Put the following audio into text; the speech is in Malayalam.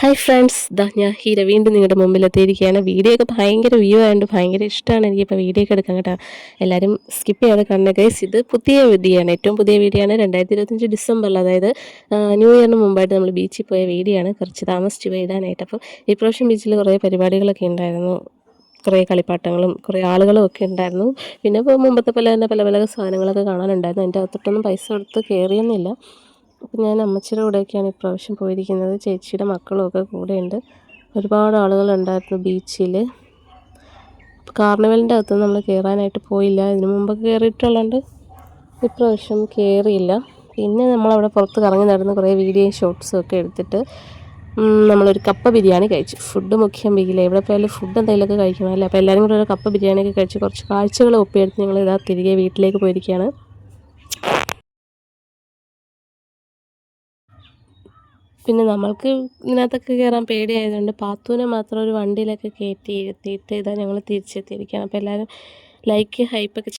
ഹായ് ഫ്രണ്ട്സ്, ഞാൻ ഹീര വീണ്ടും നിങ്ങളുടെ മുമ്പിലെത്തിയിരിക്കുകയാണ്. വീഡിയോ ഒക്കെ ഭയങ്കര വ്യൂ ആയതുകൊണ്ട് ഭയങ്കര ഇഷ്ടമാണ് എനിക്കിപ്പോൾ വീഡിയോ ഒക്കെ എടുക്കാൻ കേട്ടോ. എല്ലാവരും സ്കിപ്പ് ചെയ്യാതെ കാണുക ഗൈസ്. ഇത് പുതിയ വീഡിയോ ആണ്, ഏറ്റവും പുതിയ വീഡിയോ ആണ്. 2025 ഡിസംബറിൽ, അതായത് ന്യൂ ഇയറിന് മുമ്പായിട്ട് നമ്മൾ ബീച്ചിൽ പോയ വീഡിയോ ആണ്. കുറച്ച് താമസിച്ച് പോയി ഇടാനായിട്ട്. അപ്പോൾ ഇപ്രാവശ്യം ബീച്ചിൽ കുറേ പരിപാടികളൊക്കെ ഉണ്ടായിരുന്നു. കുറേ കളിപ്പാട്ടങ്ങളും കുറേ ആളുകളും ഒക്കെ ഉണ്ടായിരുന്നു. പിന്നെ ഇപ്പോൾ മുമ്പത്തെ പോലെ തന്നെ പല പല സാധനങ്ങളൊക്കെ കാണാനുണ്ടായിരുന്നു. അതിൻ്റെ അകത്തോട്ടൊന്നും പൈസ കൊടുത്ത് കയറിയൊന്നുമില്ല. അപ്പം ഞാൻ അമ്മച്ചിയുടെ കൂടെയൊക്കെയാണ് ഇപ്രാവശ്യം പോയിരിക്കുന്നത്. ചേച്ചിയുടെ മക്കളും ഒക്കെ കൂടെയുണ്ട്. ഒരുപാട് ആളുകളുണ്ടായിരുന്നു ബീച്ചിൽ. കാർണിവലിൻ്റെ അകത്തൊന്നും നമ്മൾ കയറാനായിട്ട് പോയില്ല. ഇതിനു മുമ്പൊക്കെ കയറിയിട്ടുള്ളതുകൊണ്ട് ഇപ്രാവശ്യം കയറിയില്ല. പിന്നെ നമ്മളവിടെ പുറത്ത് കറങ്ങി നടന്ന് കുറേ വീഡിയോയും ഷോർട്സും ഒക്കെ എടുത്തിട്ട് നമ്മളൊരു കപ്പ ബിരിയാണി കഴിച്ചു. ഫുഡ് മുഖ്യം ബിരിയില്ല, എവിടെ പോയാലും ഫുഡ് എന്തെങ്കിലുമൊക്കെ കഴിക്കണമല്ലോ. അപ്പോൾ എല്ലാവരും കൂടെ ഒരു കപ്പ ബിരിയാണിയൊക്കെ കഴിച്ച് കുറച്ച് കാഴ്ചകൾ ഒപ്പിയെടുത്ത് ഞങ്ങൾ ഇതാ തിരികെ വീട്ടിലേക്ക് പോയിരിക്കുകയാണ്. പിന്നെ നമ്മൾക്ക് ഇതിനകത്തൊക്കെ കയറാൻ പേടിയായതുകൊണ്ട് പാത്തുവിനെ മാത്രം ഒരു വണ്ടിയിലൊക്കെ കയറ്റി ഇരുത്തിയിട്ട് ഇതാ ഞങ്ങൾ തിരിച്ചെത്തിയിരിക്കുകയാണ്. അപ്പോൾ എല്ലാവരും ലൈക്ക് ഹൈപ്പൊക്കെ